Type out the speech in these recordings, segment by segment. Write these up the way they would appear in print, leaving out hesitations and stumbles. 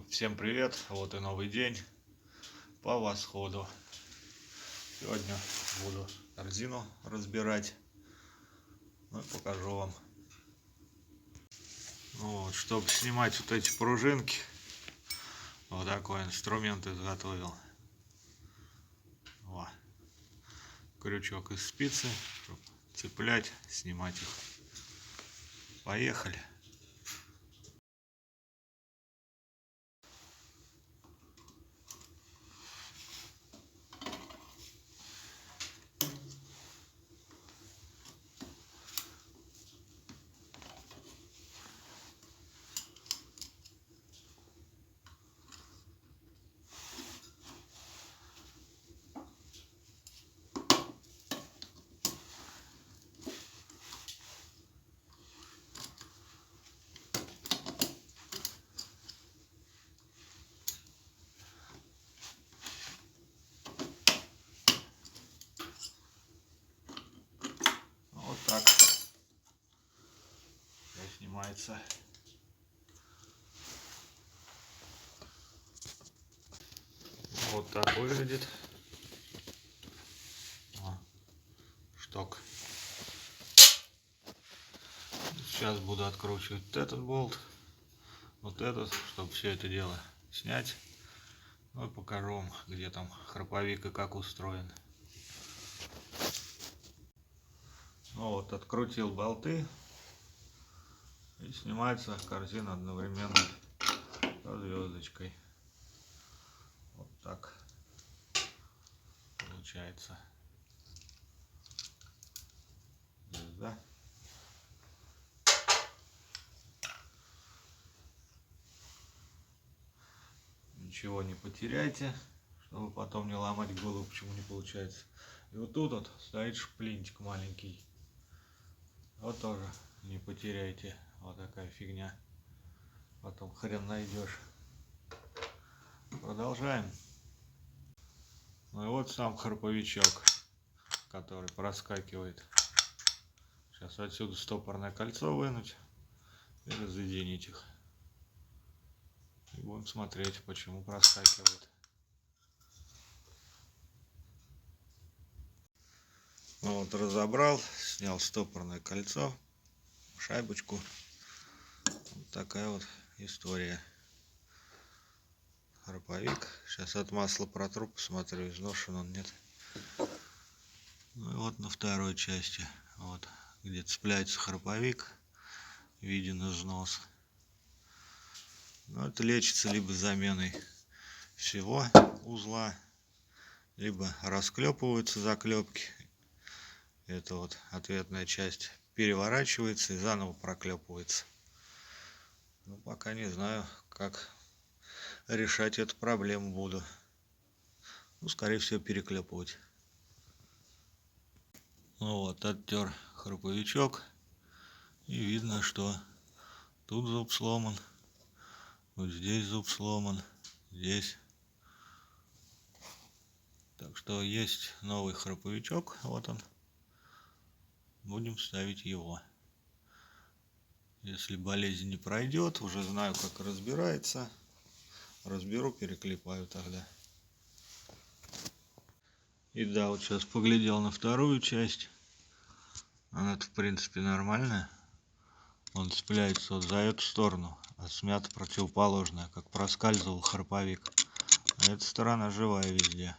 Всем привет! Вот и новый день по восходу. Сегодня буду корзину разбирать. Ну, покажу вам. Вот, чтобы снимать вот эти пружинки, вот такой инструмент изготовил. Вот. Крючок из спицы, чтобы цеплять, снимать их. Поехали! Вот так снимается. Вот так выглядит шток. Сейчас буду откручивать вот этот болт, вот этот, чтобы все это дело снять. Ну и покажу вам, где там храповик и как устроен. Ну вот, открутил болты, и снимается корзина одновременно со звездочкой. Вот так получается. Звезда. Ничего не потеряйте, чтобы потом не ломать голову, почему не получается. И вот тут вот стоит шплинтик маленький. Вот тоже не потеряйте. Вот такая фигня. Потом хрен найдешь. Продолжаем. Ну и вот сам храповичок, который проскакивает. Сейчас отсюда стопорное кольцо вынуть и разъединить их. И будем смотреть, почему проскакивает. Ну вот, разобрал, снял стопорное кольцо, шайбочку. Вот такая вот история. Храповик. Сейчас от масла протру, посмотрю, изношен он, нет. Ну и вот на второй части, вот где цепляется храповик, виден износ. Но это лечится либо заменой всего узла, либо расклепываются заклепки. Это вот ответная часть переворачивается и заново проклепывается. Ну, пока не знаю, как решать эту проблему буду. Ну, скорее всего, переклепывать. Ну вот, оттер храповичок. И видно, что тут зуб сломан. Вот здесь зуб сломан. Здесь. Так что есть новый храповичок. Вот он. Будем ставить его. Если болезнь не пройдет, уже знаю, как разбирается. Разберу, переклепаю тогда. И да, вот сейчас поглядел на вторую часть. Она-то в принципе нормальная. Он цепляется вот за эту сторону, а смята противоположная, как проскальзывал храповик. А эта сторона живая везде.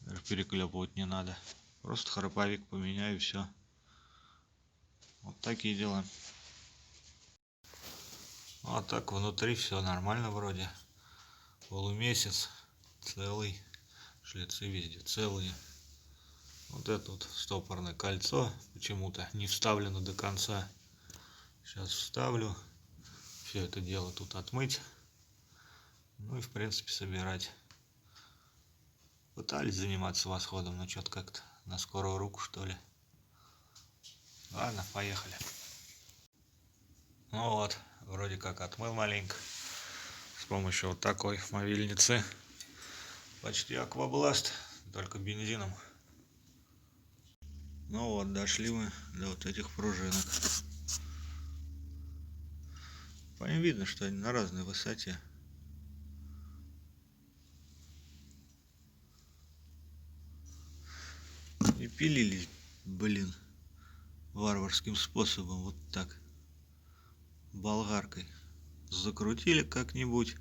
Даже переклепывать не надо. Просто храповик поменяю и все. Вот такие дела. А так внутри все нормально вроде. Полумесяц целый. Шлицы везде целые. Вот это вот стопорное кольцо почему-то не вставлено до конца. Сейчас вставлю. Все это дело тут отмыть. Ну и в принципе собирать. Пытались заниматься восходом, но что-то как-то на скорую руку, что ли. Ладно, поехали. Ну вот, вроде как отмыл маленько. С помощью вот такой мовильницы. Почти аквабласт, только бензином. Ну вот, дошли мы до вот этих пружинок. По ним видно, что они на разной высоте. распилились, блин, варварским способом, вот так, болгаркой. Закрутили как-нибудь,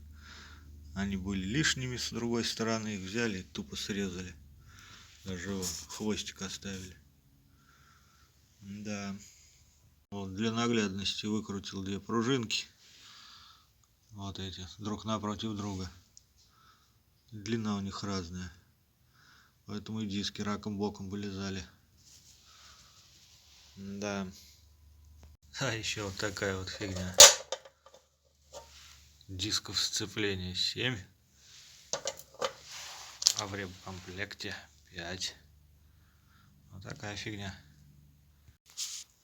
они были лишними с другой стороны, их взяли и тупо срезали. Даже хвостик оставили. Да. Вот для наглядности выкрутил две пружинки. Вот эти, друг напротив друга. Длина у них разная. Поэтому и диски раком боком вылезали. Да. А еще вот такая вот фигня. Дисков сцепления 7. А в ремкомплекте 5. Вот такая фигня.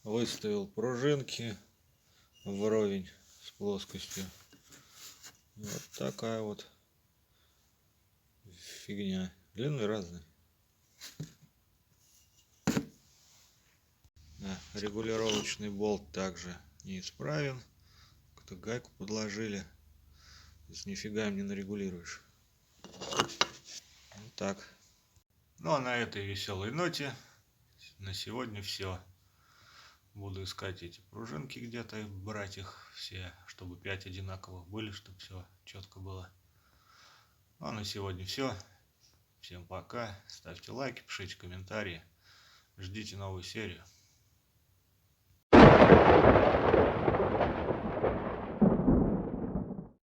Выставил пружинки вровень с плоскостью. Вот такая вот фигня. Длины разные. Да, регулировочный болт также неисправен. Какую-то гайку подложили. Здесь нифига им не нарегулируешь. Вот так. Ну а на этой веселой ноте на сегодня все. Буду искать эти пружинки где-то и брать их все, чтобы 5 одинаковых были, чтобы все четко было. Ну а на сегодня все. Всем пока. Ставьте лайки, пишите комментарии. Ждите новую серию.